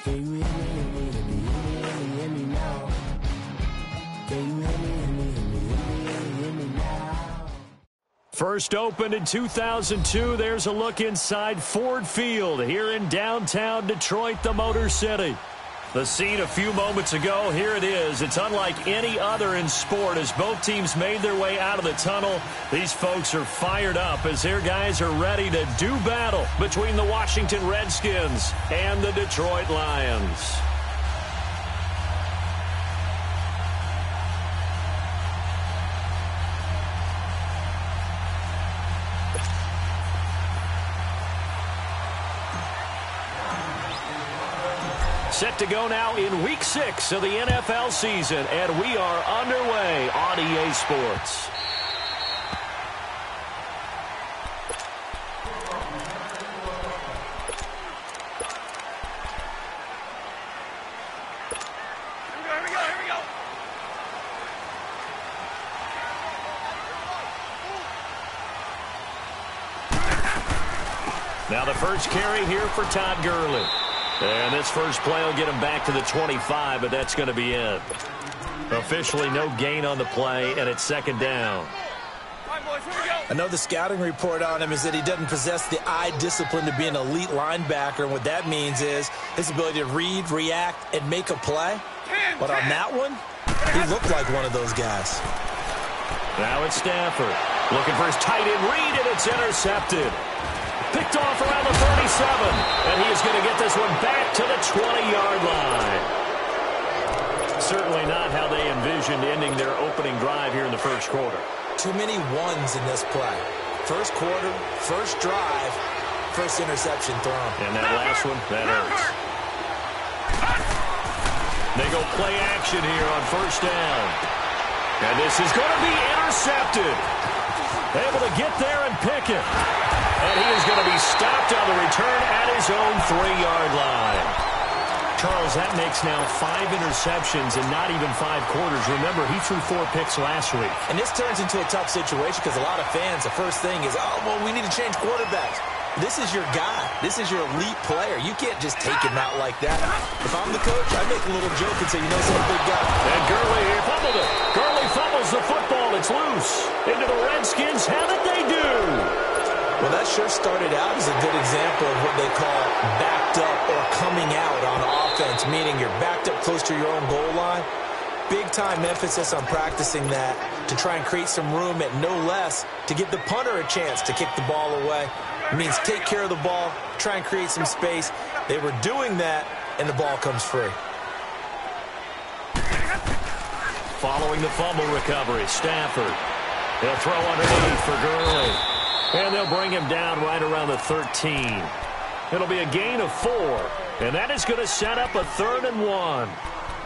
Can you hear me, hear me, hear me, hear me now? Can you hear me, hear me, hear me, hear me now? First opened in 2002. There's a look inside Ford Field here in downtown Detroit, the Motor City. The scene a few moments ago, here it is. It's unlike any other in sport as both teams made their way out of the tunnel. These folks are fired up as their guys are ready to do battle between the Washington Redskins and the Detroit Lions. Set to go now in Week 6 of the NFL season, and we are underway on EA Sports. Here we go. Now the first carry here for Todd Gurley. And this first play will get him back to the 25, but that's going to be it. Officially no gain on the play, and it's second down. I know the scouting report on him is that he doesn't possess the eye discipline to be an elite linebacker, and what that means is his ability to read, react, and make a play. But on that one, he looked like one of those guys. Now it's Stafford looking for his tight end read, and it's intercepted. Picked off around the 37, and he is going to get this one back to the 20-yard line. Certainly not how they envisioned ending their opening drive here in the first quarter. Too many ones in this play. First quarter, first drive, first interception thrown. And that last one, that hurts. They go play action here on first down. And this is going to be intercepted. Able to get there and pick it. And he is going to be stopped on the return at his own 3-yard line. Charles, that makes now 5 interceptions in not even 5 quarters. Remember, he threw 4 picks last week. And this turns into a tough situation because a lot of fans, the first thing is, oh, well, we need to change quarterbacks. This is your guy. This is your elite player. You can't just take him out like that. If I'm the coach, I make a little joke and say, you know, some big guy. And Gurley here fumbled it. Gurley fumbles the football. It's loose. Into the Redskins. How did they do? Well, that sure started out as a good example of what they call backed up or coming out on offense, meaning you're backed up close to your own goal line. Big-time emphasis on practicing that to try and create some room at no less to give the punter a chance to kick the ball away. It means take care of the ball, try and create some space. They were doing that, and the ball comes free. Following the fumble recovery, Stafford. He'll throw underneath for Gurley. And they'll bring him down right around the 13. It'll be a gain of 4. And that is going to set up a 3rd and 1.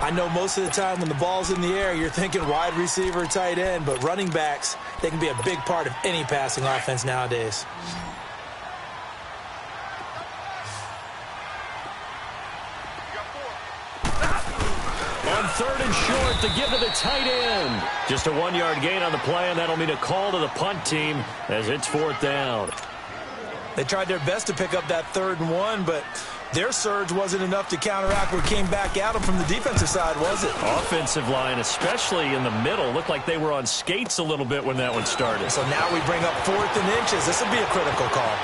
I know most of the time when the ball's in the air, you're thinking wide receiver, tight end, but running backs, they can be a big part of any passing offense nowadays. On 3rd and short to give to the tight end. Just a 1-yard gain on the play, and that'll mean a call to the punt team as it's 4th down. They tried their best to pick up that 3rd and 1, but their surge wasn't enough to counteract what came back at them from the defensive side, was it? Offensive line, especially in the middle, looked like they were on skates a little bit when that one started. So now we bring up 4th and inches. This will be a critical call.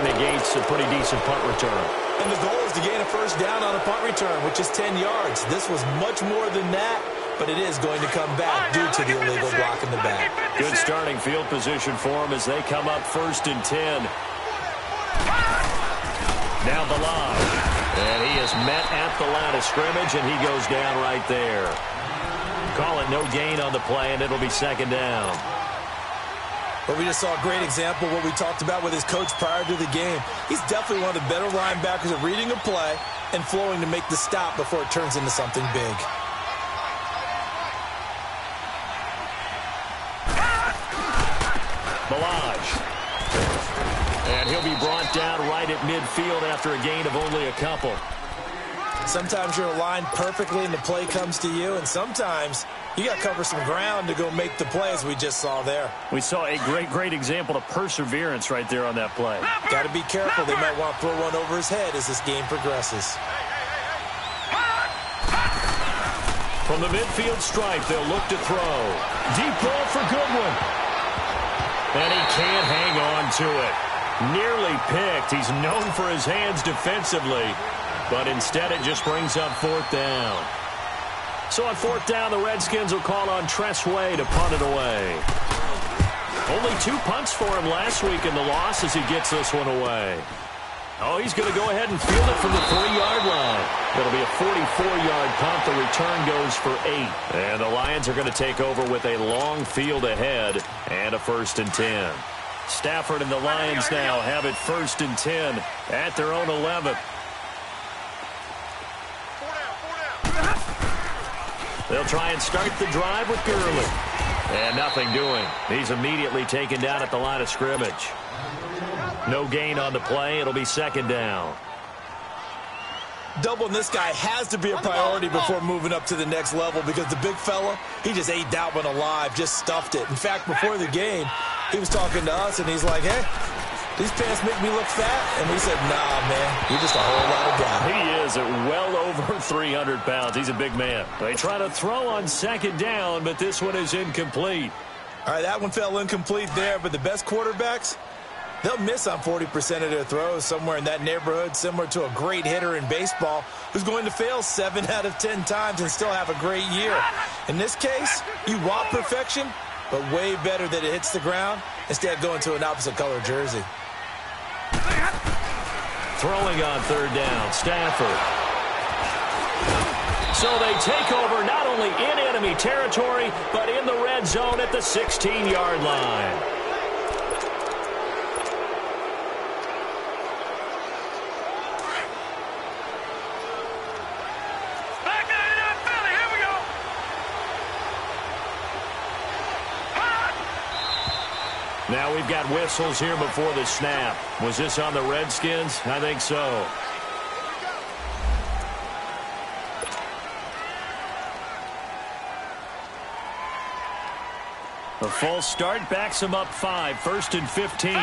Negates a pretty decent punt return. And the goal is to gain a first down on a punt return, which is 10 yards. This was much more than that, but it is going to come back due to the illegal block in the back. Good starting field position for them as they come up 1st and 10. Now Balaj. And he is met at the line of scrimmage, and he goes down right there. Call it no gain on the play, and it'll be 2nd down. But we just saw a great example of what we talked about with his coach prior to the game. He's definitely one of the better linebackers at reading a play and flowing to make the stop before it turns into something big. Balaj. And he'll be brought down right at midfield after a gain of only a couple. Sometimes you're aligned perfectly and the play comes to you, and sometimes you got to cover some ground to go make the play, as we just saw there. We saw a great example of perseverance right there on that play. Got to be careful. They might want to throw one over his head as this game progresses. From the midfield stripe, they'll look to throw. Deep ball for Goodwin. And he can't hang on to it. Nearly picked. He's known for his hands defensively, but instead it just brings up fourth down. So on fourth down, the Redskins will call on Tressway to punt it away. Only 2 punts for him last week in the loss as he gets this one away. Oh, he's going to go ahead and field it from the 3-yard line. It'll be a 44-yard punt. The return goes for 8. And the Lions are going to take over with a long field ahead and a 1st and 10. Stafford and the Lions now have it 1st and 10 at their own 11. They'll try and start the drive with Gurley. And nothing doing. He's immediately taken down at the line of scrimmage. No gain on the play. It'll be 2nd down. Doubling this guy has to be a priority before moving up to the next level, because the big fella, he just ate that one alive, just stuffed it. In fact, before the game, he was talking to us, and he's like, hey, these pants make me look fat. And we said, nah, man, you're just a whole lot of guy. He is at well over 300 pounds. He's a big man. They try to throw on 2nd down, but this one is incomplete. All right, that one fell incomplete there, but the best quarterbacks, they'll miss on 40% of their throws, somewhere in that neighborhood, similar to a great hitter in baseball who's going to fail 7 out of 10 times and still have a great year. In this case, you want perfection, but way better that it hits the ground instead of going to an opposite color jersey. Throwing on 3rd down, Stafford. So they take over not only in enemy territory, but in the red zone at the 16-yard line. Now we've got whistles here before the snap. Was this on the Redskins? I think so. The false start backs him up 5, 1st and 15.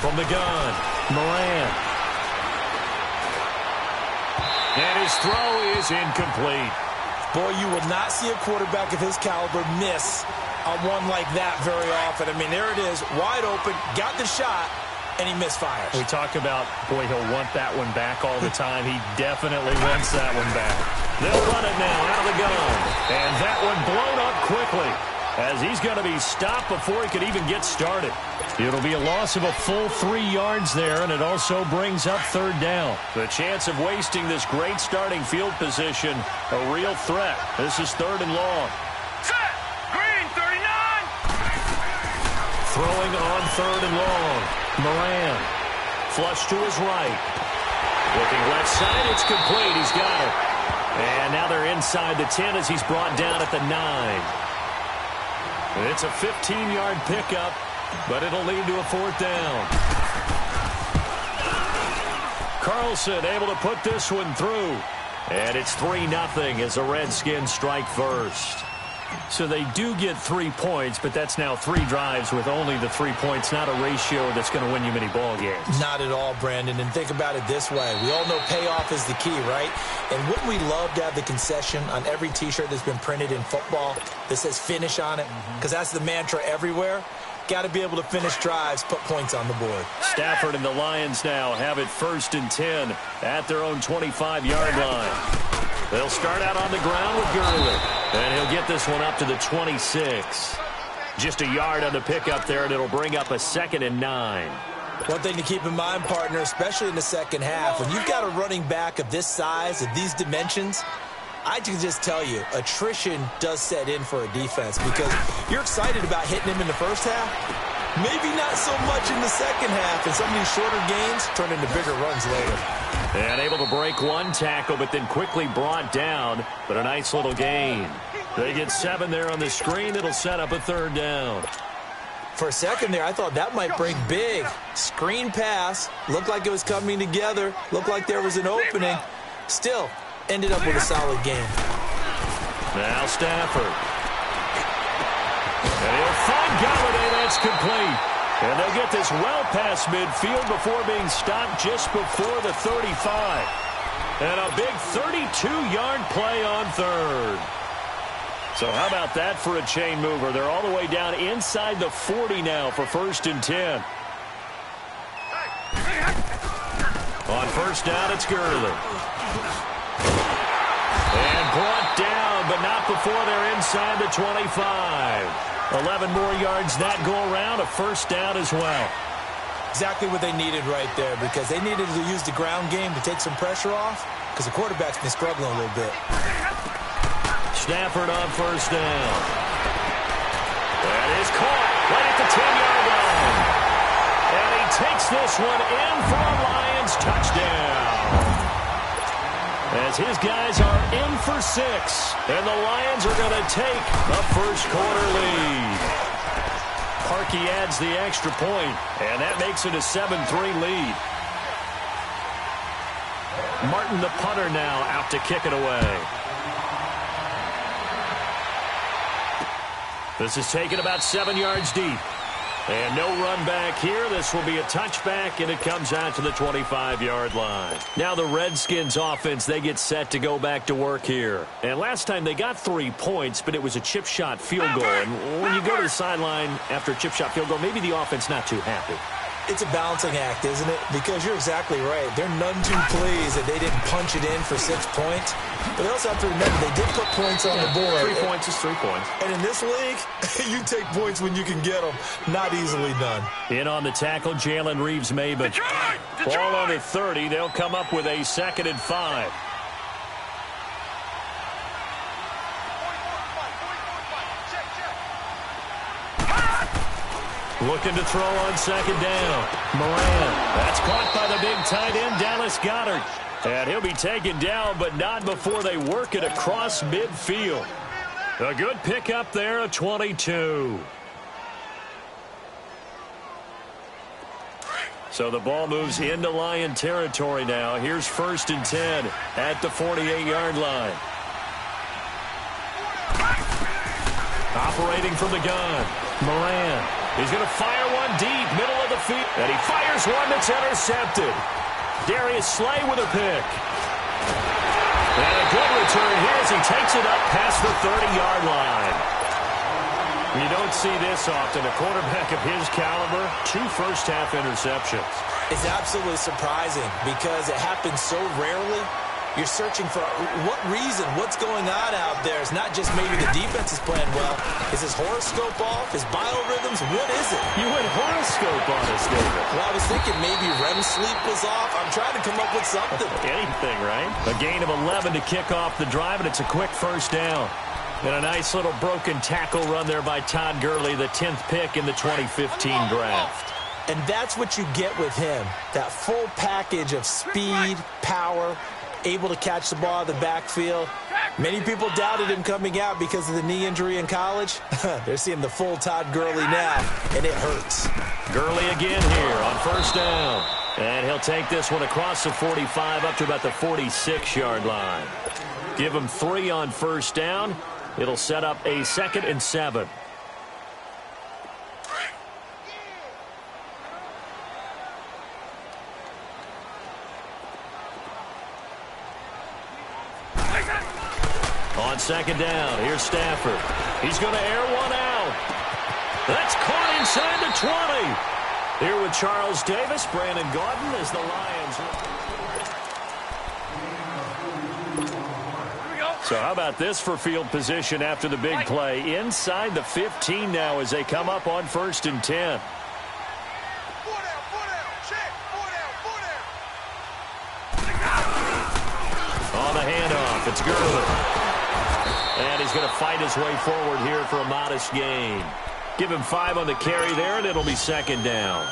From the gun, Moran. And his throw is incomplete. Boy, you will not see a quarterback of his caliber miss on one like that very often. I mean, there it is, wide open, got the shot, and he misfires. We talk about, boy, he'll want that one back all the time. He definitely wants that one back. They'll run it now out of the gun. And that one blown up quickly as he's going to be stopped before he could even get started. It'll be a loss of a full 3 yards there, and it also brings up 3rd down. The chance of wasting this great starting field position, a real threat. This is 3rd and long. Set! Green, 39! Throwing on 3rd and long. Moran. Flush to his right. Looking left side, it's complete. He's got it. And now they're inside the 10 as he's brought down at the 9. It's a 15-yard pickup, but it'll lead to a 4th down. Carlson able to put this one through. And it's 3-0 as the Redskins strike first. So they do get 3 points, but that's now 3 drives with only the 3 points, not a ratio that's going to win you many ball games. Not at all, Brandon. And think about it this way. We all know payoff is the key, right? And wouldn't we love to have the concession on every T-shirt that's been printed in football that says finish on it? Because that's the mantra everywhere. Got to be able to finish drives, put points on the board. Stafford and the Lions now have it 1st and 10 at their own 25-yard line. They'll start out on the ground with Gurley. And he'll get this one up to the 26. Just a yard on the pickup there, and it'll bring up a 2nd and 9. One thing to keep in mind, partner, especially in the second half, when you've got a running back of this size, of these dimensions, I can just tell you, attrition does set in for a defense because you're excited about hitting him in the first half. Maybe not so much in the second half, and some of these shorter gains turn into bigger runs later. And able to break one tackle, but then quickly brought down, but a nice little gain. They get 7 there on the screen. It'll set up a 3rd down. For a second there, I thought that might break big. Screen pass. Looked like it was coming together. Looked like there was an opening. Still, ended up with a solid game. Now Stafford. And he'll find Galladay. That's complete. And they'll get this well past midfield before being stopped just before the 35. And a big 32-yard play on third. So how about that for a chain mover? They're all the way down inside the 40 now for 1st and 10. On first down, it's Gurley. And brought down, but not before they're inside the 25. 11 more yards that go around, a first down as well. Exactly what they needed right there, because they needed to use the ground game to take some pressure off, because the quarterback's been struggling a little bit. Stafford on first down. That is caught right at the 10-yard line. And he takes this one in for a Lions touchdown. As his guys are in for 6. And the Lions are going to take a first-quarter lead. Parkey adds the extra point, and that makes it a 7-3 lead. Martin, the punter, now out to kick it away. This is taken about 7 yards deep. And no run back here. This will be a touchback, and it comes out to the 25-yard line. Now the Redskins offense, they get set to go back to work here. And last time they got 3 points, but it was a chip shot field goal. And when you go to the sideline after a chip shot field goal, maybe the offense not too happy. It's a balancing act, isn't it? Because you're exactly right. They're none too pleased that they didn't punch it in for 6 points. But they also have to remember they did put points on the board. 3 points is 3 points. And in this league, you take points when you can get them. Not easily done. In on the tackle, Jalen Reeves-Maybin. Ball on the 30. They'll come up with a 2nd and 5. Looking to throw on 2nd down. Moran. That's caught by the big tight end, Dallas Goedert. And he'll be taken down, but not before they work it across midfield. A good pickup there, a 22. So the ball moves into Lion territory now. Here's 1st and 10 at the 48-yard line. Operating from the gun. Moran. He's going to fire one deep, middle of the field. And he fires one that's intercepted. Darius Slay with a pick. And a good return here as he takes it up past the 30-yard line. You don't see this often. A quarterback of his caliber, 2 first-half interceptions. It's absolutely surprising because it happens so rarely. You're searching for what reason, what's going on out there. It's not just maybe the defense is playing well. Is his horoscope off? His biorhythms? What is it? You went horoscope on us, David. Well, I was thinking maybe REM sleep was off. I'm trying to come up with something. Anything, right? A gain of 11 to kick off the drive, and it's a quick first down. And a nice little broken tackle run there by Todd Gurley, the 10th pick in the 2015 draft. And that's what you get with him. That full package of speed, power, able to catch the ball in the backfield. Many people doubted him coming out because of the knee injury in college. They're seeing the full Todd Gurley now, and it hurts. Gurley again here on first down. And he'll take this one across the 45 up to about the 46-yard line. Give him 3 on first down. It'll set up a 2nd and 7. On 2nd down, here's Stafford. He's going to air one out. That's caught inside the 20. Here with Charles Davis, Brandon Gaudin as the Lions. So how about this for field position after the big play? Inside the 15 now as they come up on 1st and 10. On the handoff, it's Gurley. And he's going to fight his way forward here for a modest gain. Give him 5 on the carry there, and it'll be 2nd down.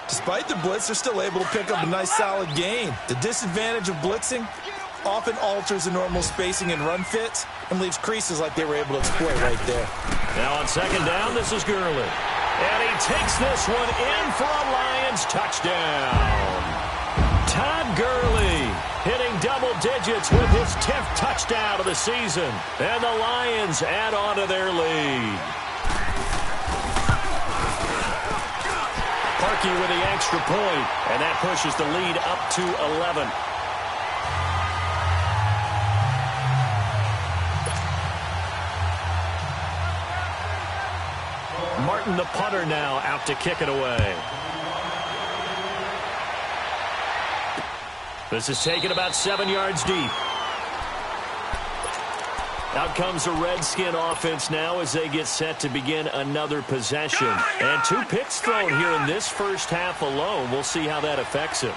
Despite the blitz, they're still able to pick up a nice solid gain. The disadvantage of blitzing often alters the normal spacing and run fits and leaves creases like they were able to exploit right there. Now on 2nd down, this is Gurley. And he takes this one in for a Lions touchdown. Todd Gurley hitting double digits with his 10th touchdown of the season. And the Lions add on to their lead. Parkey with the extra point, and that pushes the lead up to 11. Martin, the punter, now out to kick it away. This is taken about 7 yards deep. Out comes the Redskin offense now as they get set to begin another possession. And 2 picks thrown here in this first half alone. We'll see how that affects him.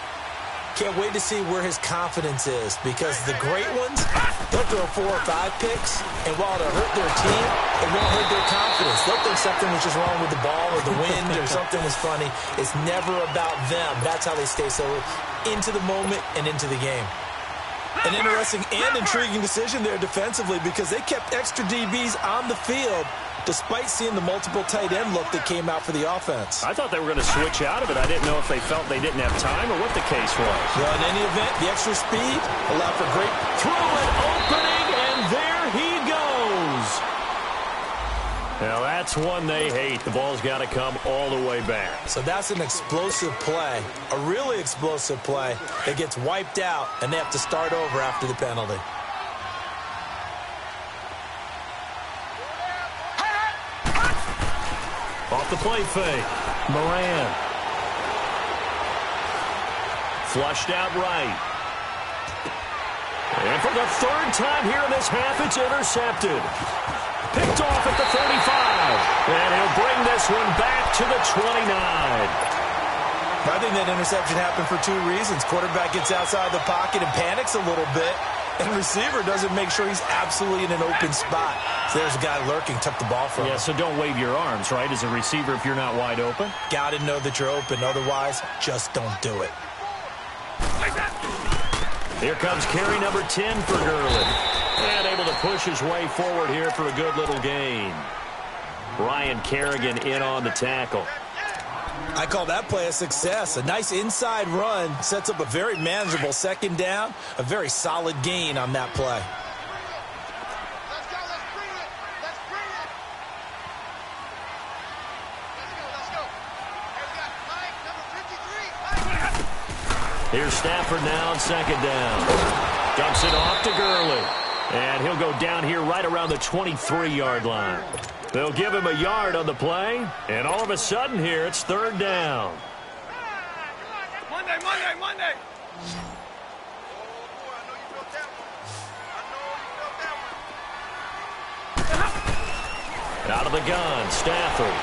Can't wait to see where his confidence is, because the great ones, they'll throw 4 or 5 picks, and while it'll hurt their team, it won't hurt their confidence. They'll think something was just wrong with the ball or the wind or something was funny. It's never about them. That's how they stay so into the moment and into the game. An interesting and intriguing decision there defensively, because they kept extra DBs on the field despite seeing the multiple tight end look that came out for the offense. I thought they were going to switch out of it. I didn't know if they felt they didn't have time or what the case was. Well, in any event, the extra speed allowed for great through an opening, and there he goes. Now that's one they hate. The ball's got to come all the way back. So that's an explosive play, a really explosive play that gets wiped out, and they have to start over after the penalty. Off the play fake. Moran. Flushed out right. And for the 3rd time here in this half, it's intercepted. Picked off at the 35. And he'll bring this one back to the 29. I think that interception happened for 2 reasons. Quarterback gets outside the pocket and panics a little bit, and receiver doesn't make sure he's absolutely in an open spot. So there's a guy lurking, took the ball from him. Yeah, so don't wave your arms, right, as a receiver if you're not wide open. Got to know that you're open. Otherwise, just don't do it. Here comes carry number 10 for Gurley. And able to push his way forward here for a good little gain. Ryan Kerrigan in on the tackle. I call that play a success. A nice inside run sets up a very manageable 2nd down. A very solid gain on that play. Let's go. Let's bring it. Let's bring it. Let's go. Hey, we got Mike, number 53. Here's Stafford now on 2nd down. Dumps it off to Gurley. And he'll go down here right around the 23-yard line. They'll give him a yard on the play, and all of a sudden here, it's 3rd down. Monday. Out of the gun, Stafford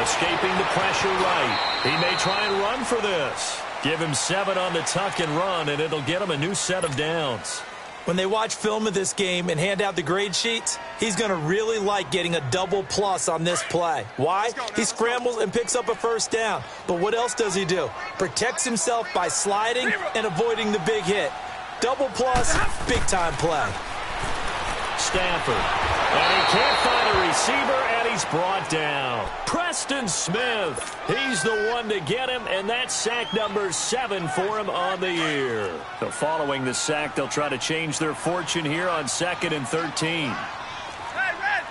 escaping the pressure right. He may try and run for this. Give him 7 on the tuck and run, and it'll get him a new set of downs. When they watch film of this game and hand out the grade sheets, he's going to really like getting a double plus on this play. Why? He scrambles and picks up a 1st down. But what else does he do? Protects himself by sliding and avoiding the big hit. Double plus, big-time play. Stafford. And he can't find a receiver, and he's brought down. Preston Smith. He's the one to get him, and that's sack number 7 for him on the year. So following the sack, they'll try to change their fortune here on 2nd and 13. Hey, Red.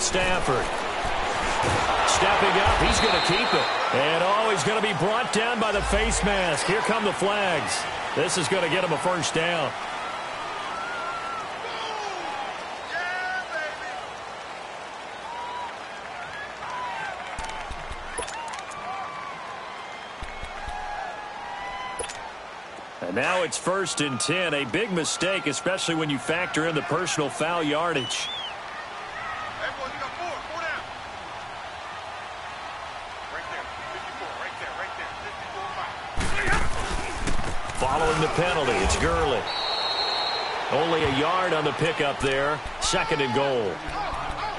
Stafford. Stepping up, he's going to keep it. And he's going to be brought down by the face mask. Here come the flags. This is going to get him a 1st down. And now it's 1st and 10. A big mistake, especially when you factor in the personal foul yardage. Everyone, you got 4 down. Right there, 54, right there, 54. Following the penalty, it's Gurley. Only a yard on the pickup there. 2nd and goal.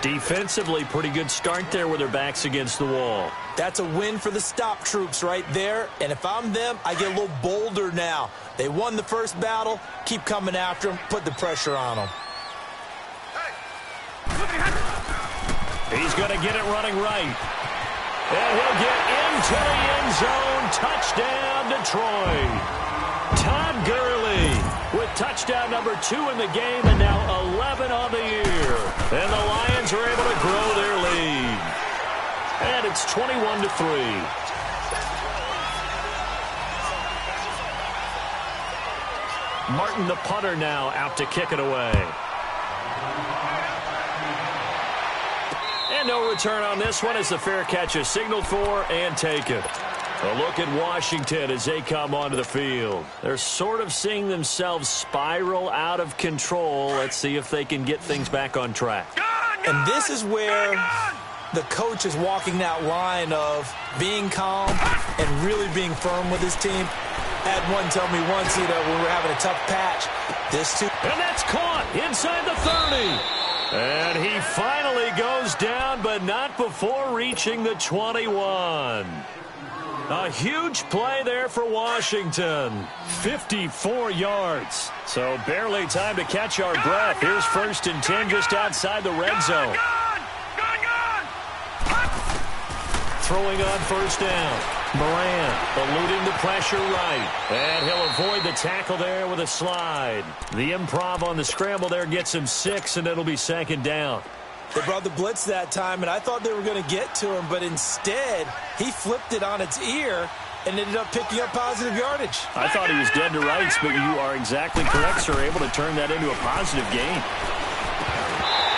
Defensively, pretty good start there with their backs against the wall. That's a win for the stop troops right there. And if I'm them, I get a little bolder now. They won the first battle. Keep coming after them. Put the pressure on them. Hey, He's going to get it running right. And he'll get into the end zone. Touchdown, Detroit. Todd Gurley with touchdown number 2 in the game and now 11 on the year. And the Lions are able to grow their lead. And it's 21-3. Martin, the punter, now out to kick it away. And no return on this one as the fair catch is signaled for and taken. A look at Washington as they come onto the field. They're sort of seeing themselves spiral out of control. Let's see if they can get things back on track. And this is where the coach is walking that line of being calm and really being firm with his team. Had one tell me once, when we were having a tough patch, this too. And that's caught inside the 30. And he finally goes down, but not before reaching the 21. A huge play there for Washington. 54 yards. So barely time to catch our breath. Here's 1st and 10 just outside the red zone. Throwing on 1st down. Moran eluding the pressure right. And he'll avoid the tackle there with a slide. The improv on the scramble there gets him 6, and it'll be 2nd down. They brought the blitz that time, and I thought they were going to get to him, but instead, he flipped it on its ear and ended up picking up positive yardage. I thought he was dead to rights, but you are exactly correct, sir. Able to turn that into a positive gain.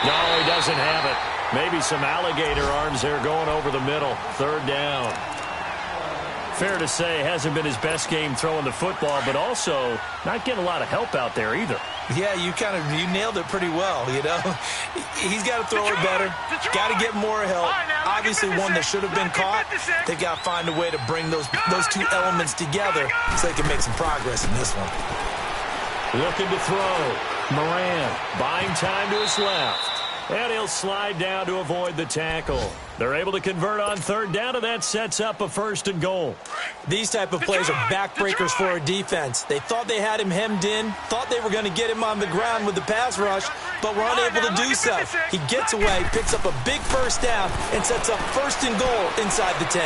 No, he doesn't have it. Maybe some alligator arms there going over the middle. 3rd down. Fair to say, hasn't been his best game throwing the football, but also not getting a lot of help out there either. Yeah, you nailed it pretty well, He's got to throw it better. Got to get more help. Obviously, one that should have been caught. They've got to find a way to bring those two elements together so they can make some progress in this one. Looking to throw. Moran buying time to his left. And he'll slide down to avoid the tackle. They're able to convert on 3rd down, and that sets up a 1st and goal. These type of plays are backbreakers for a defense. They thought they had him hemmed in, thought they were going to get him on the ground with the pass rush, but were unable to do so. He gets away, picks up a big 1st down, and sets up 1st and goal inside the 10.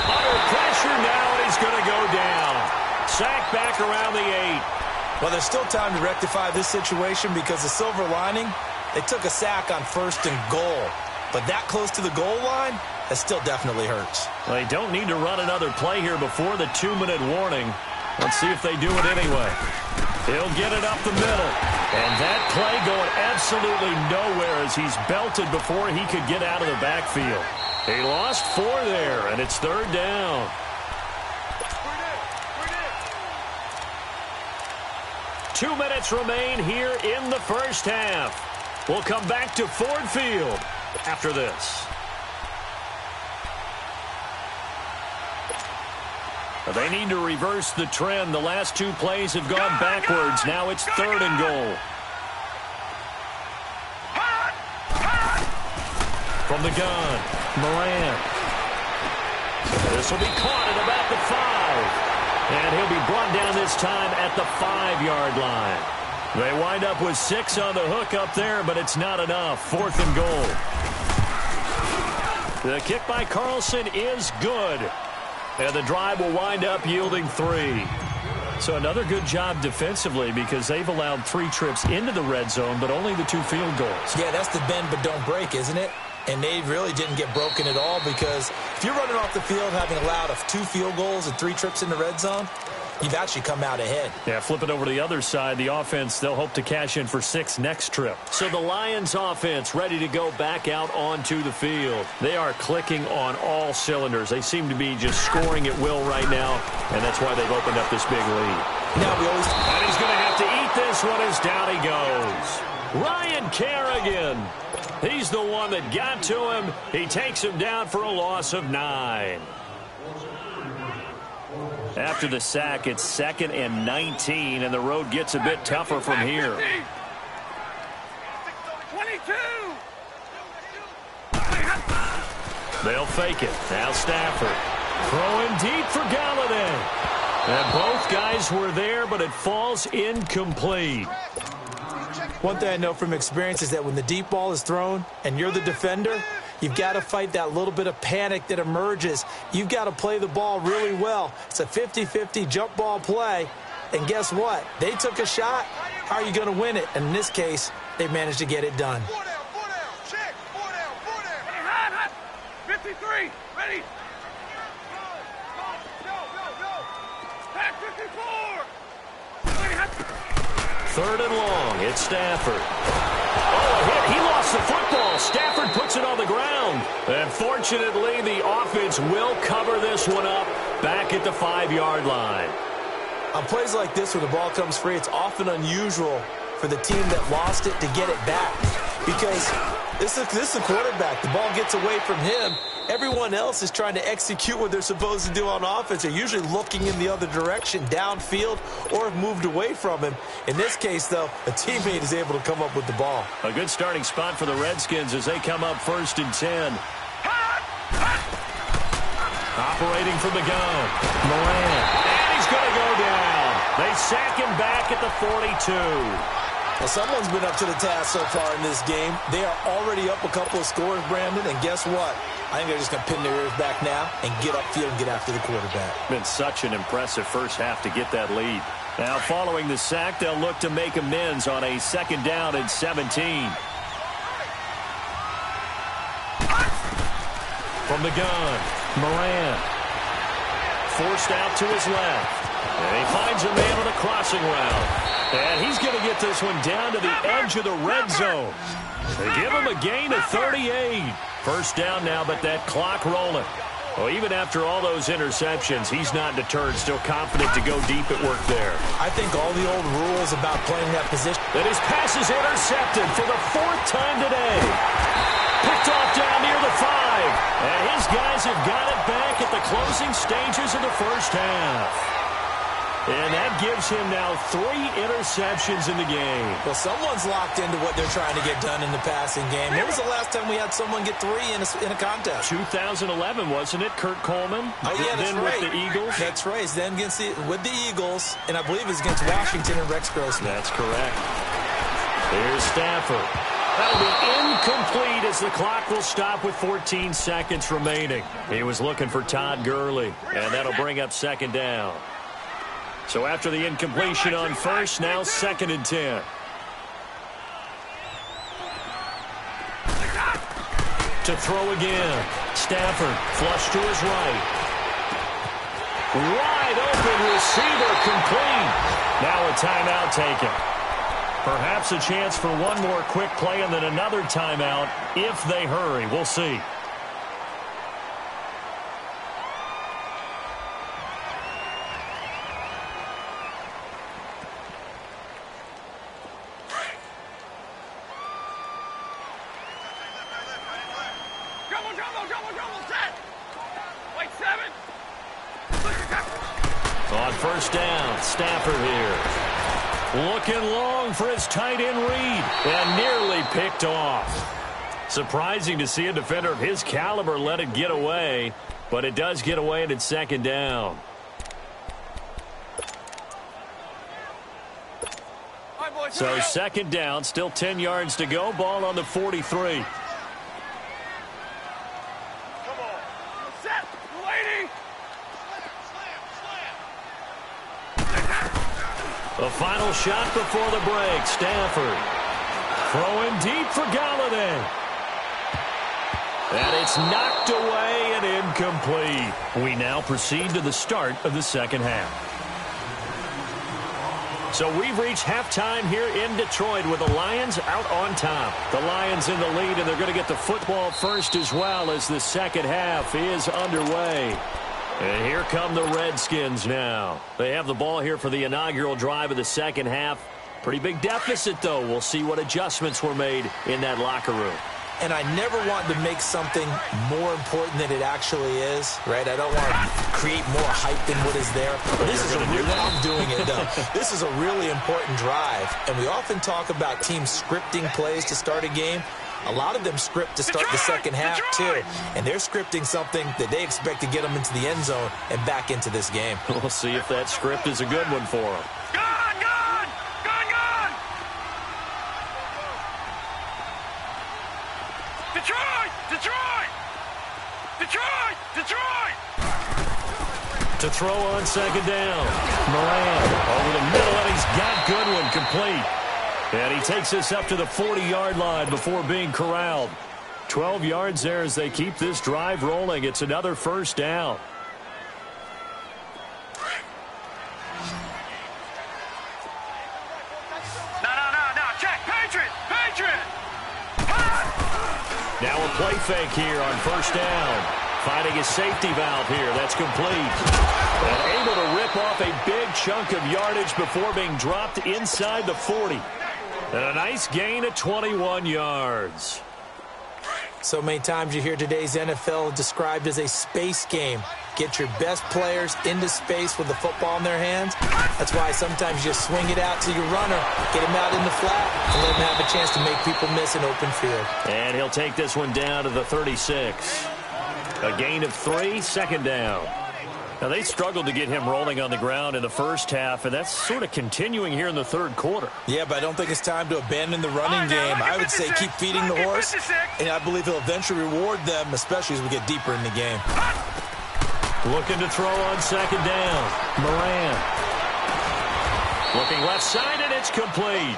Under pressure now, and he's going to go down. Sacked back around the 8. Well, there's still time to rectify this situation because the silver lining, they took a sack on 1st and goal. But that close to the goal line, that still definitely hurts. Well, they don't need to run another play here before the 2-minute warning. Let's see if they do it anyway. He'll get it up the middle. And that play going absolutely nowhere as he's belted before he could get out of the backfield. He lost 4 there, and it's 3rd down. 2 minutes remain here in the 1st half. We'll come back to Ford Field after this. They need to reverse the trend. The last 2 plays have gone backwards. Now it's 3rd and goal. From the gun, Moran. This will be caught at about the 5. And he'll be brought down this time at the 5-yard line. They wind up with 6 on the hook up there, but it's not enough. 4th and goal. The kick by Carlson is good. And the drive will wind up yielding 3. So another good job defensively because they've allowed 3 trips into the red zone, but only the 2 field goals. Yeah, that's the bend but don't break, isn't it? And they really didn't get broken at all because if you're running off the field having allowed 2 field goals and 3 trips in the red zone, you've actually come out ahead. Yeah, flip it over to the other side. The offense, they'll hope to cash in for 6 next trip. So the Lions offense ready to go back out onto the field. They are clicking on all cylinders. They seem to be just scoring at will right now, and that's why they've opened up this big lead. And he's going to have to eat this one as down he goes. Ryan Kerrigan. He's the one that got to him. He takes him down for a loss of 9. After the sack, it's 2nd and 19, and the road gets a bit tougher from here. 22. They'll fake it. Now Stafford. Throwing deep for Galladay. And both guys were there, but it falls incomplete. One thing I know from experience is that when the deep ball is thrown and you're the defender, you've got to fight that little bit of panic that emerges. You've got to play the ball really well. It's a 50-50 jump ball play. And guess what? They took a shot. How are you going to win it? And in this case, they managed to get it done. 4 down, check. 4 down. Hey, hot. 53, ready. Go. Pass 54. Third and long. It's Stafford. Oh, a hit. He lost the football. Stafford puts it on the ground. And fortunately, the offense will cover this one up back at the 5-yard line. On plays like this where the ball comes free, it's often unusual for the team that lost it to get it back. Because this is the quarterback. The ball gets away from him. Everyone else is trying to execute what they're supposed to do on offense. They're usually looking in the other direction, downfield, or have moved away from him. In this case, though, a teammate is able to come up with the ball. A good starting spot for the Redskins as they come up 1st and 10. Operating from the gun. Moran. And he's going to go down. They sack him back at the 42. Well, someone's been up to the task so far in this game. They are already up a couple of scores, Brandon, and guess what? I think they're just going to pin their ears back now and get upfield and get after the quarterback. Been such an impressive first half to get that lead. Now, following the sack, they'll look to make amends on a 2nd down and 17. From the gun, Moran. Forced out to his left. And he finds a man on a crossing route. And he's going to get this one down to the edge of the red zone. They give him a gain of 38. First down now, but that clock rolling. Well, even after all those interceptions, he's not deterred, still confident to go deep at work there. I think all the old rules about playing that position. And his pass is intercepted for the 4th time today. Picked off down near the 5. And his guys have got it back at the closing stages of the first half. And that gives him now 3 interceptions in the game. Well, someone's locked into what they're trying to get done in the passing game. When was the last time we had someone get 3 in a contest? 2011, wasn't it? Kurt Coleman? Oh, yeah, that's then right. With the Eagles? That's right. Then with the Eagles, and I believe it was against Washington and Rex Grossman. That's correct. Here's Stafford. That'll be incomplete as the clock will stop with 14 seconds remaining. He was looking for Todd Gurley, and that'll bring up 2nd down. So after the incompletion on 1st, now 2nd and 10. To throw again. Stafford flush to his right. Wide open receiver complete. Now a timeout taken. Perhaps a chance for one more quick play and then another timeout if they hurry. We'll see. On 1st down, Stafford here. Looking long for his tight end read and nearly picked off. Surprising to see a defender of his caliber let it get away, but it does get away and it's 2nd down. So 2nd down, still 10 yards to go. Ball on the 43. The final shot before the break. Stafford throwing deep for Galladay. And it's knocked away and incomplete. We now proceed to the start of the 2nd half. So we've reached halftime here in Detroit with the Lions out on top. The Lions in the lead, and they're going to get the football first as well as the 2nd half is underway. And here come the Redskins now. They have the ball here for the inaugural drive of the 2nd half. Pretty big deficit, though. We'll see what adjustments were made in that locker room. And I never want to make something more important than it actually is, right? I don't want to create more hype than what is there. But this is I'm doing it, though. This is a really important drive. And we often talk about teams scripting plays to start a game. A lot of them script to start the 2nd half, too. And they're scripting something that they expect to get them into the end zone and back into this game. We'll see if that script is a good one for them. To throw on second down. Moran over the middle, and he's got Goodwin complete. And he takes us up to the 40-yard line before being corralled. 12 yards there as they keep this drive rolling. It's another first down. No. Check. Patriot. Now a play fake here on first down. Finding a safety valve here. That's complete. And able to rip off a big chunk of yardage before being dropped inside the 40. And a nice gain of 21 yards. So many times you hear today's NFL described as a space game. Get your best players into space with the football in their hands. That's why sometimes you just swing it out to your runner, get him out in the flat, and let him have a chance to make people miss an open field. And he'll take this one down to the 36. A gain of 3, second down. Now, they struggled to get him rolling on the ground in the first half, and that's sort of continuing here in the third quarter. Yeah, but I don't think it's time to abandon the running game. I would say keep feeding the horse, and I believe he'll eventually reward them, especially as we get deeper in the game. Looking to throw on second down. Moran. Looking left side, and it's complete.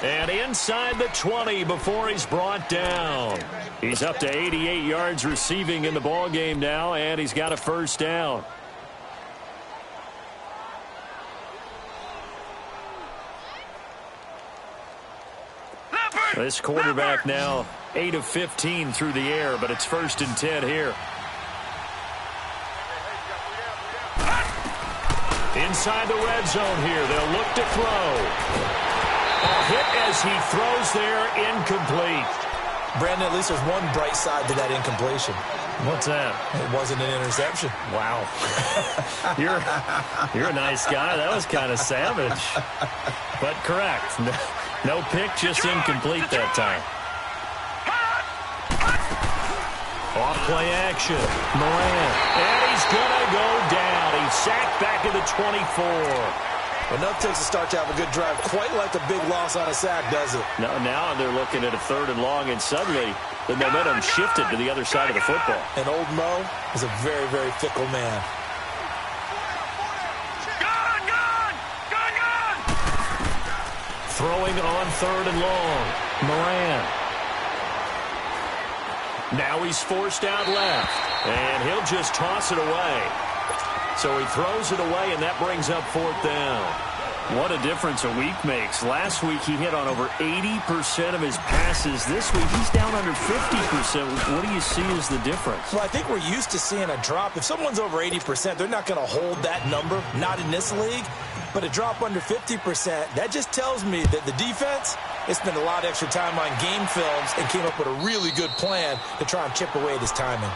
And inside the 20 before he's brought down. He's up to 88 yards receiving in the ballgame now, and he's got a first down. This quarterback now 8 of 15 through the air, but it's 1st and 10 here. Inside the red zone here. They'll look to throw. A hit as he throws there, incomplete. Brandon, at least there's one bright side to that incompletion. What's that? It wasn't an interception. Wow. You're a nice guy. That was kind of savage. But correct. No pick, just incomplete that time. Off play action. Moran. And he's going to go down. He's sacked back at the 24. Enough takes to start to have a good drive. Quite like a big loss on a sack, does it? Now they're looking at a 3rd and long, and suddenly the momentum shifted to the other side of the football. And old Mo is a very, very fickle man. Throwing on 3rd and long. Moran. Now he's forced out left. And he'll just toss it away. So he throws it away, and that brings up 4th down. What a difference a week makes. Last week he hit on over 80% of his passes. This week he's down under 50%. What do you see as the difference? Well, I think we're used to seeing a drop. If someone's over 80%, they're not going to hold that number. Not in this league. But a drop under 50%, that just tells me that the defense has spent a lot of extra time on game films and came up with a really good plan to try and chip away at his timing.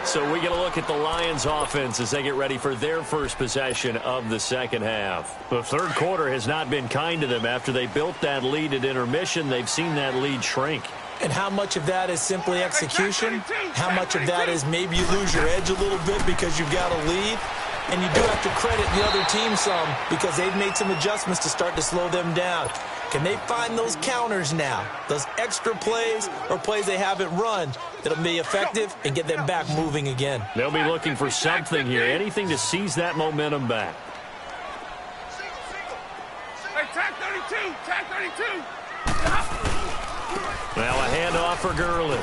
So we get a look at the Lions offense as they get ready for their first possession of the second half. The third quarter has not been kind to them. After they built that lead at intermission, they've seen that lead shrink. And how much of that is simply execution? How much of that is maybe you lose your edge a little bit because you've got a lead? And you do have to credit the other team some because they've made some adjustments to start to slow them down. Can they find those counters now, those extra plays or plays they haven't run that'll be effective and get them back moving again? They'll be looking for something here, anything to seize that momentum back. Hey, tag 32, tag 32. Now a handoff for Gurley.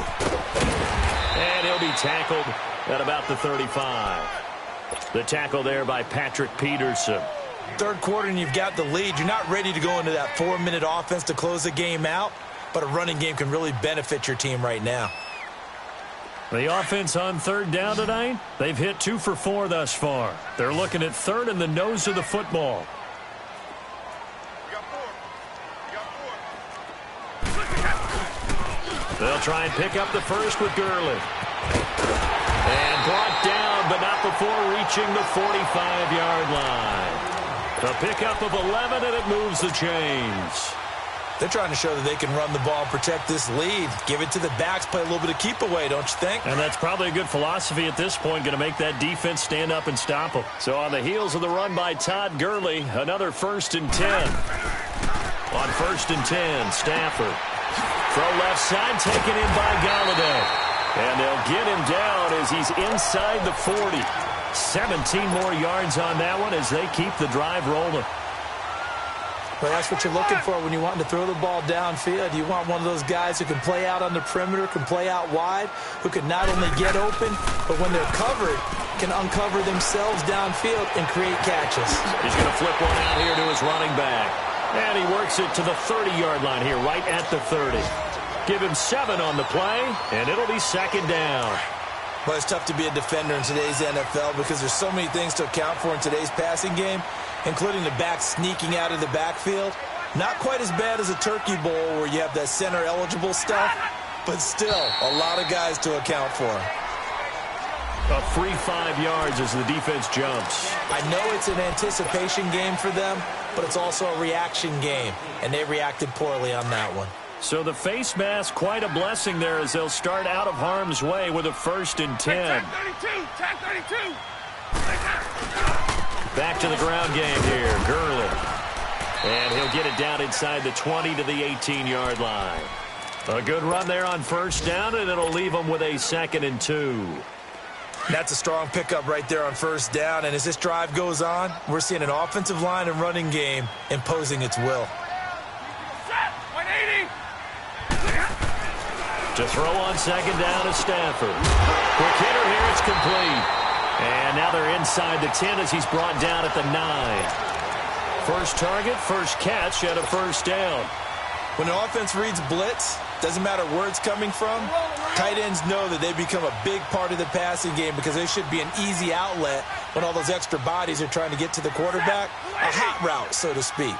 And he'll be tackled at about the 35. The tackle there by Patrick Peterson. Third quarter and you've got the lead. You're not ready to go into that 4-minute offense to close the game out, but a running game can really benefit your team right now. The offense on 3rd down tonight, they've hit 2 for 4 thus far. They're looking at 3rd and the nose of the football. They'll try and pick up the first with Gurley. And brought down, but not before reaching the 45-yard line. A pickup of 11, and it moves the chains. They're trying to show that they can run the ball and protect this lead. Give it to the backs, play a little bit of keep away, don't you think? And that's probably a good philosophy at this point, going to make that defense stand up and stop them. So on the heels of the run by Todd Gurley, another 1st and 10. On 1st and 10, Stafford. Throw left side, taken in by Galladay. And they'll get him down as he's inside the 40. 17 more yards on that one as they keep the drive rolling. Well, that's what you're looking for when you want to throw the ball downfield. You want one of those guys who can play out on the perimeter, can play out wide, who can not only get open, but when they're covered, can uncover themselves downfield and create catches. He's going to flip one out here to his running back. And he works it to the 30-yard line here, right at the 30. Give him 7 on the play, and it'll be second down. Well, it's tough to be a defender in today's NFL because there's so many things to account for in today's passing game, including the back sneaking out of the backfield. Not quite as bad as a turkey bowl where you have that center-eligible stuff, but still a lot of guys to account for. A free 5 yards as the defense jumps. I know it's an anticipation game for them, but it's also a reaction game, and they reacted poorly on that one. So the face mask, quite a blessing there as they'll start out of harm's way with a 1st and 10. Tag 32, tag 32. Back to the ground game here, Gurley. And he'll get it down inside the 20 to the 18-yard line. A good run there on 1st down, and it'll leave them with a 2nd and 2. That's a strong pickup right there on 1st down, and as this drive goes on, we're seeing an offensive line and running game imposing its will. To throw on 2nd down is Stafford. Quick hitter here, it's complete. And now they're inside the 10 as he's brought down at the 9. First target, first catch at a 1st down. When an offense reads blitz, doesn't matter where it's coming from, tight ends know that they become a big part of the passing game because they should be an easy outlet when all those extra bodies are trying to get to the quarterback. A hot route, so to speak.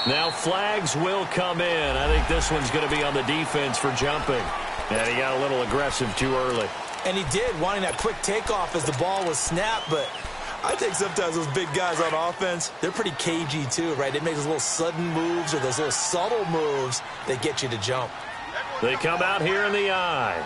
Now flags will come in. I think this one's going to be on the defense for jumping. And he got a little aggressive too early. And he did, wanting that quick takeoff as the ball was snapped. But I think sometimes those big guys on offense, they're pretty cagey too, right? They make those little sudden moves or those little subtle moves that get you to jump. They come out here in the eye.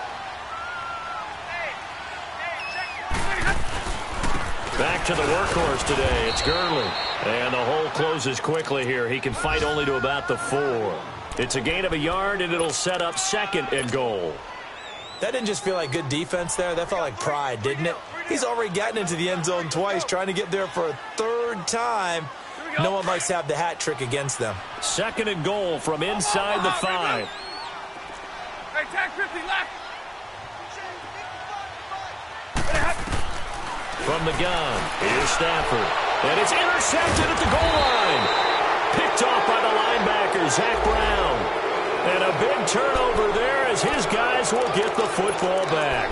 Back to the workhorse today. It's Gurley. And the hole closes quickly here. He can fight only to about the 4. It's a gain of a yard, and it'll set up 2nd and goal. That didn't just feel like good defense there. That felt like pride, didn't it? He's already gotten into the end zone twice, trying to get there for a 3rd time. No one likes to have the hat trick against them. 2nd and goal from inside the 5. Hey, tag 50 left. From the gun, here's Stafford. And it's intercepted at the goal line. Picked off by the linebacker, Zach Brown. And a big turnover there as his guys will get the football back.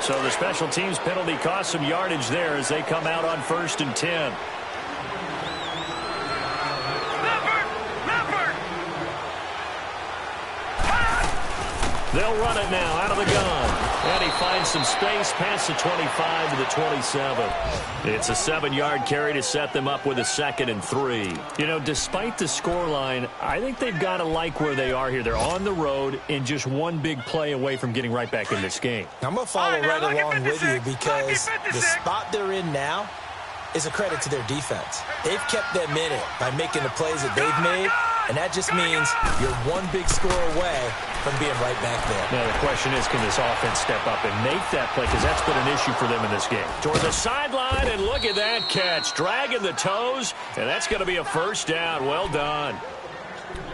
So the special teams penalty cost some yardage there as they come out on 1st and 10. They'll run it now out of the gun. And he finds some space past the 25 to the 27. It's a 7-yard carry to set them up with a 2nd and 3. You know, despite the scoreline, I think they've got to like where they are here. They're on the road and just one big play away from getting right back in this game. I'm going to follow right along with you because the spot they're in now is a credit to their defense. They've kept them in it by making the plays that they've made, and that just means you're one big score away from being right back there. Now the question is, can this offense step up and make that play? Because that's been an issue for them in this game. Toward the sideline, and look at that catch. Dragging the toes, and that's going to be a 1st down. Well done.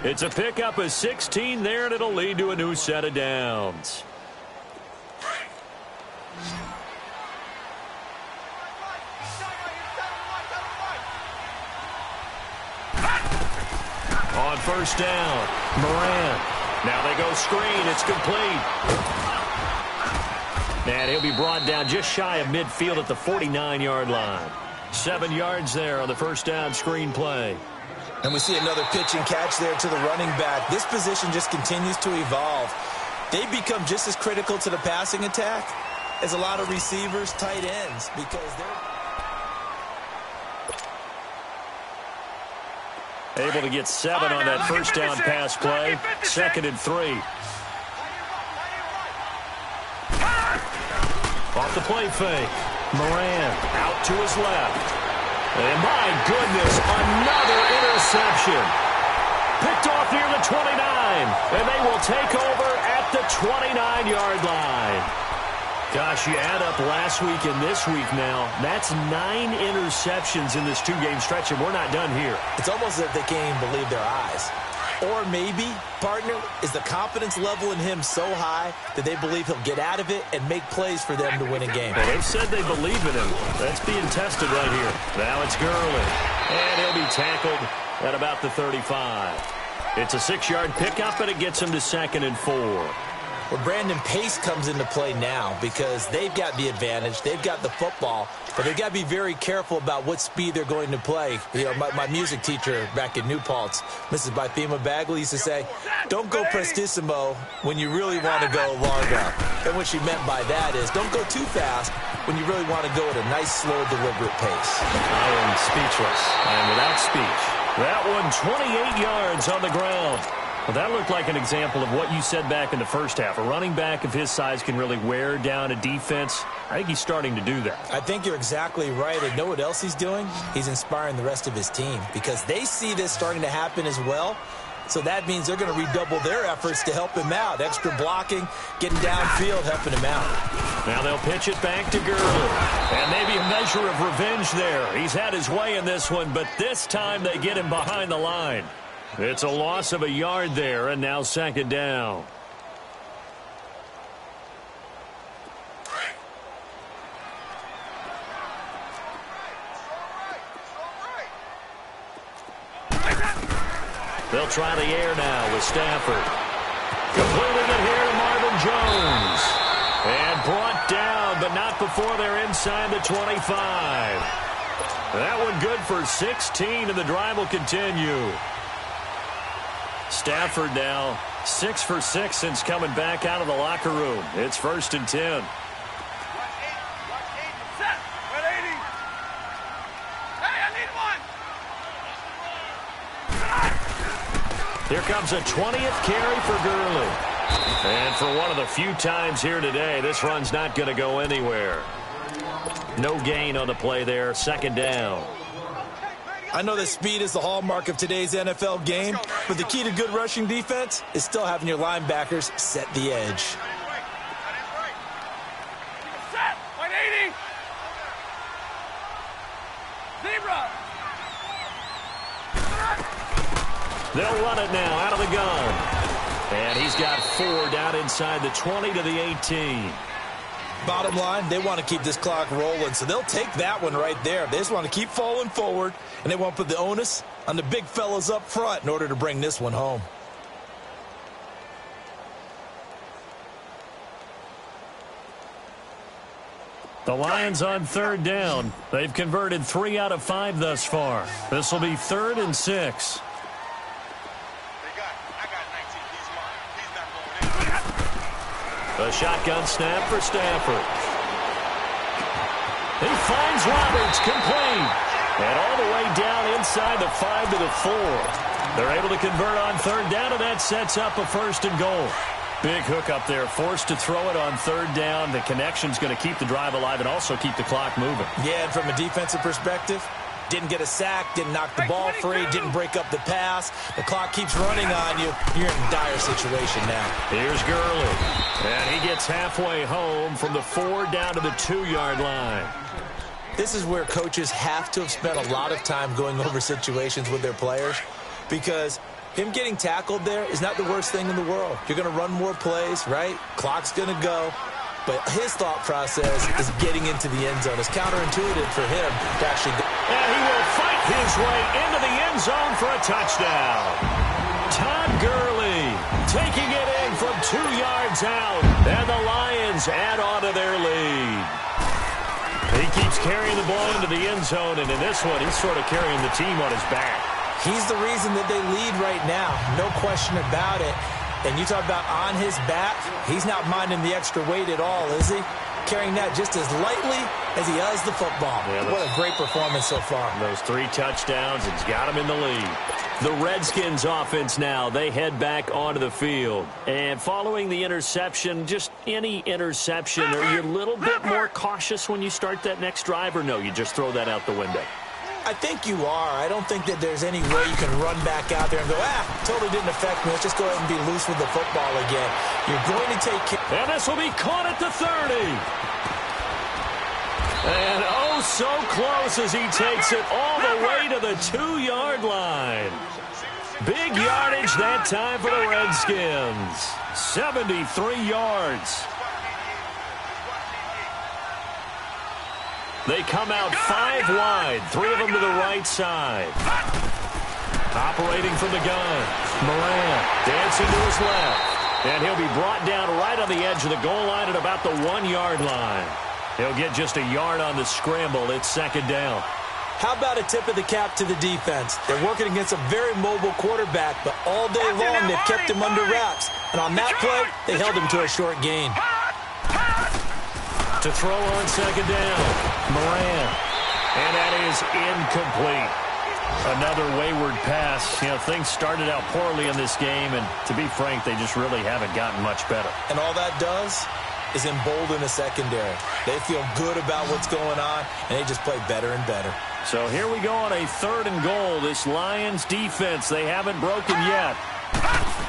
It's a pickup of 16 there, and it'll lead to a new set of downs. On 1st down, Moran. Now they go screen. It's complete. And he'll be brought down just shy of midfield at the 49-yard line. 7 yards there on the 1st down screen play. And we see another pitch and catch there to the running back. This position just continues to evolve. They become just as critical to the passing attack as a lot of receivers, tight ends, because they're able to get 7 on that 1st down pass play. 2nd and 3. Off the play fake. Moran out to his left. And my goodness, another interception. Picked off near the 29. they'll take over at the 29-yard line. Gosh, you add up last week and this week now. That's 9 interceptions in this two-game stretch, and we're not done here. It's almost as if they can't even believe their eyes. Or maybe, partner, is the confidence level in him so high that they believe he'll get out of it and make plays for them to win a game. Well, they've said they believe in him. That's being tested right here. Now it's Gurley, and he'll be tackled at about the 35. It's a 6-yard pickup, and it gets him to 2nd and 4. Well, Brandon, pace comes into play now because they've got the advantage. They've got the football, but they've got to be very careful about what speed they're going to play. You know, my music teacher back in New Paltz, Mrs. Bythema Bagley, used to say, don't go prestissimo when you really want to go largo. And what she meant by that is don't go too fast when you really want to go at a nice, slow, deliberate pace. I am speechless. I am without speech. That one, 28 yards on the ground. Well, that looked like an example of what you said back in the first half. A running back of his size can really wear down a defense. I think he's starting to do that. I think you're exactly right. And know what else he's doing? He's inspiring the rest of his team because they see this starting to happen as well. So that means they're going to redouble their efforts to help him out. Extra blocking, getting downfield, helping him out. Now they'll pitch it back to Gurley. And maybe a measure of revenge there. He's had his way in this one, but this time they get him behind the line. It's a loss of a yard there, and now 2nd down. They'll try the air now with Stafford. Completing it here to Marvin Jones. And brought down, but not before they're inside the 25. That one good for 16, and the drive will continue. Stafford now 6 for 6 since coming back out of the locker room. It's 1st and 10. Here comes a 20th carry for Gurley. And for one of the few times here today, this run's not going to go anywhere. No gain on the play there. 2nd down. I know that speed is the hallmark of today's NFL game, but the key to good rushing defense is still having your linebackers set the edge. They'll run it now out of the gun. And he's got 4 down inside the 20 to the 18. Bottom line, they want to keep this clock rolling, so they'll take that one right there. They just want to keep falling forward, and they want to put the onus on the big fellas up front in order to bring this one home. The Lions on 3rd down. They've converted 3 out of 5 thus far. This will be 3rd and 6. A shotgun snap for Stafford. He finds Roberts, complete. And all the way down inside the 5 to the 4. They're able to convert on 3rd down, and that sets up a 1st and goal. Big hook up there, forced to throw it on 3rd down. The connection's going to keep the drive alive and also keep the clock moving. Yeah, and from a defensive perspective, didn't get a sack, didn't knock the ball free, didn't break up the pass. The clock keeps running on you. You're in a dire situation now. Here's Gurley. And he gets halfway home from the 4 down to the 2-yard line. This is where coaches have to have spent a lot of time going over situations with their players because him getting tackled there is not the worst thing in the world. You're going to run more plays, right? Clock's going to go. But his thought process is getting into the end zone. It's counterintuitive for him to actually go. And he will fight his way into the end zone for a touchdown. Todd Gurley taking it in from 2 yards out. And the Lions add on to their lead. He keeps carrying the ball into the end zone, and in this one, he's sort of carrying the team on his back. He's the reason that they lead right now. No question about it. And you talk about on his back, he's not minding the extra weight at all, is he? Carrying that just as lightly as he does the football. Yeah, what a great performance so far. Those 3 touchdowns, it's got him in the lead. The Redskins offense now, they head back onto the field. And following the interception, just any interception, are you a little bit more cautious when you start that next drive, or no, you just throw that out the window? I think you are. I don't think that there's any way you can run back out there and go, totally didn't affect me. Let's just go ahead and be loose with the football again. You're going to take care. And this will be caught at the 30. And oh, so close as he takes it all the way to the 2-yard line. Big yardage that time for the Redskins. 73 yards. They come out 5 wide, 3 of them to the right side. Operating from the gun, Moran dancing to his left. And he'll be brought down right on the edge of the goal line at about the 1-yard line. He'll get just a yard on the scramble. It's second down. How about a tip of the cap to the defense? They're working against a very mobile quarterback, but all day long they've kept him under wraps. And on that play, they held him to a short gain. To throw on second down, Moran. And that is incomplete. Another wayward pass. You know, things started out poorly in this game, and to be frank, they just really haven't gotten much better. And all that does is embolden the secondary. They feel good about what's going on, and they just play better and better. So here we go on a 3rd and goal. This Lions defense, they haven't broken yet.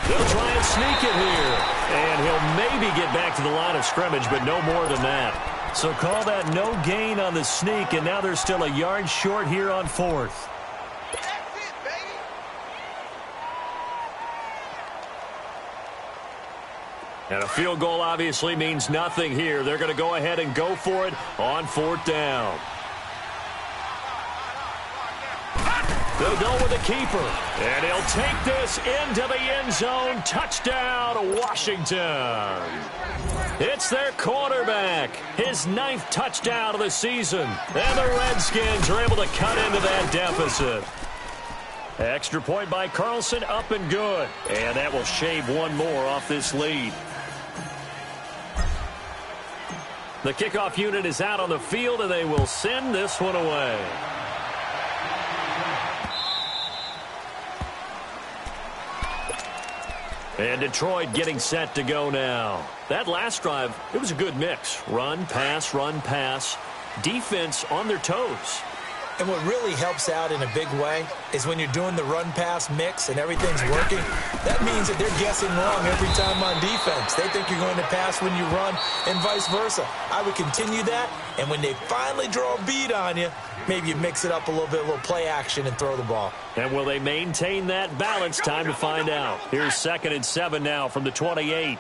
They'll try and sneak it here. And he'll maybe get back to the line of scrimmage, but no more than that. So call that no gain on the sneak, and now they're still a yard short here on 4th. And a field goal obviously means nothing here. They're going to go ahead and go for it on 4th down. They'll go with the keeper. And he'll take this into the end zone. Touchdown, Washington. It's their quarterback. His 9th touchdown of the season. And the Redskins are able to cut into that deficit. Extra point by Carlson, up and good. And that will shave one more off this lead. The kickoff unit is out on the field, and they will send this one away. And Detroit getting set to go now. That last drive, it was a good mix. Run, pass. Defense on their toes. And what really helps out in a big way is when you're doing the run-pass mix and everything's working, that means that they're guessing wrong every time on defense. They think you're going to pass when you run and vice versa. I would continue that, and when they finally draw a bead on you, maybe you mix it up a little bit, a little play action, and throw the ball. And will they maintain that balance? Time to find out. Here's 2nd and 7 now from the 28.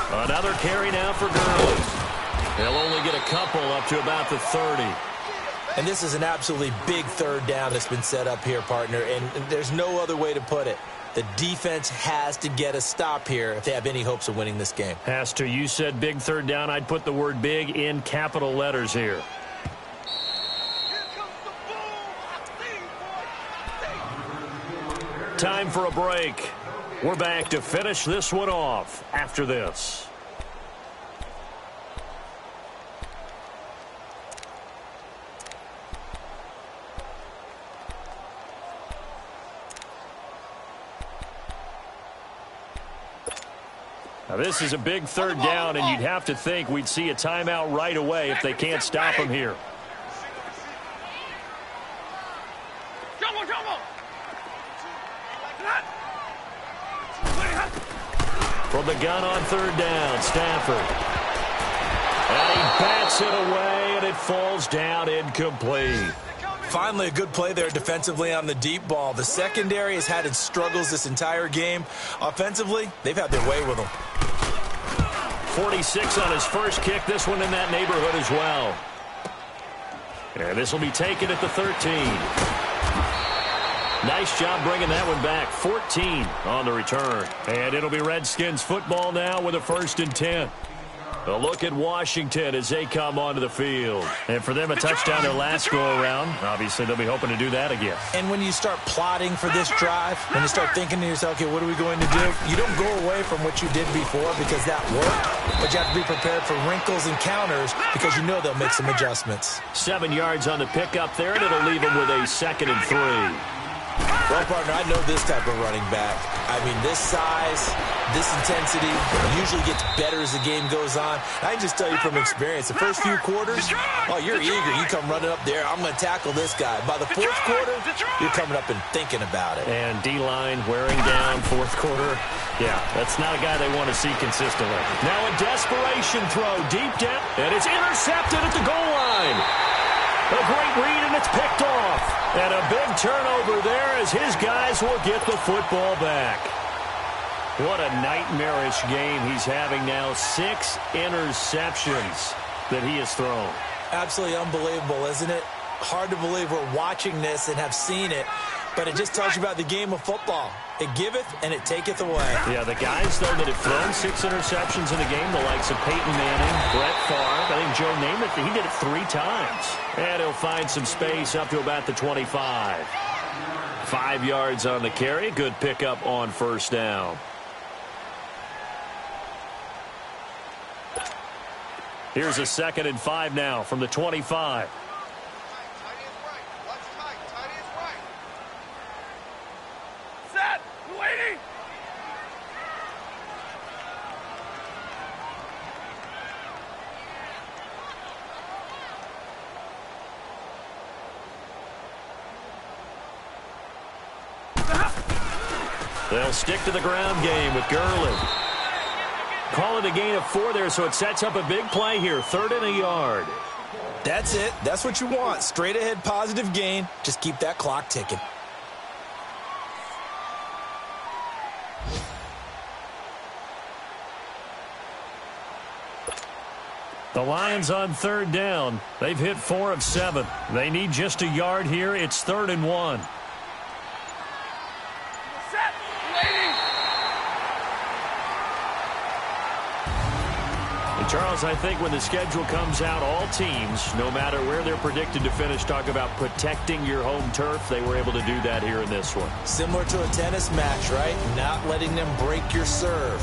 Another carry now for Gurley. They'll only get a couple up to about the 30. And this is an absolutely big 3rd down that's been set up here, partner, and there's no other way to put it. The defense has to get a stop here if they have any hopes of winning this game. Has to. You said big 3rd down. I'd put the word big in capital letters here. Time for a break. We're back to finish this one off after this. Now, this is a big 3rd down, and you'd have to think we'd see a timeout right away if they can't stop him here. From the gun on 3rd down, Stafford. And he bats it away, and it falls down incomplete. Finally, a good play there defensively on the deep ball. The secondary has had its struggles this entire game. Offensively, they've had their way with them. 46 on his first kick. This one in that neighborhood as well. And this will be taken at the 13. Nice job bringing that one back. 14 on the return. And it'll be Redskins football now with a 1st and 10. A look at Washington as they come onto the field. And for them, a touchdown their last go-around. Obviously, they'll be hoping to do that again. And when you start plotting for this drive, when you start thinking to yourself, okay, what are we going to do? You don't go away from what you did before because that worked, but you have to be prepared for wrinkles and counters because you know they'll make some adjustments. 7 yards on the pickup there, and it'll leave them with a 2nd and 3. Well, partner, I know this type of running back. I mean, this size, this intensity usually gets better as the game goes on. I can just tell you from experience, the first few quarters, oh, you're eager. You come running up there, I'm going to tackle this guy. By the fourth quarter, you're coming up and thinking about it. And D-line wearing down fourth quarter. Yeah, that's not a guy they want to see consistently. Now a desperation throw deep down, and it's intercepted at the goal line. A great read, and it's picked off. And a big turnover there as his guys will get the football back. What a nightmarish game he's having now. 6 interceptions that he has thrown. Absolutely unbelievable, isn't it? Hard to believe we're watching this and have seen it, but it just tells you about the game of football. It giveth and it taketh away. Yeah, the guys, though, that have thrown 6 interceptions in a game, the likes of Peyton Manning, Brett Favre, I think Joe Namath, he did it 3 times. And he'll find some space up to about the 25. 5 yards on the carry. Good pickup on first down. Here's a 2nd and 5 now from the 25. They'll stick to the ground game with Gurley. Call it a gain of 4 there, so it sets up a big play here. 3rd and a yard. That's it. That's what you want. Straight ahead positive gain. Just keep that clock ticking. The Lions on 3rd down. They've hit 4 of 7. They need just a yard here. It's 3rd and 1. Charles, I think when the schedule comes out, all teams, no matter where they're predicted to finish, talk about protecting your home turf. They were able to do that here in this one. Similar to a tennis match, right? Not letting them break your serve.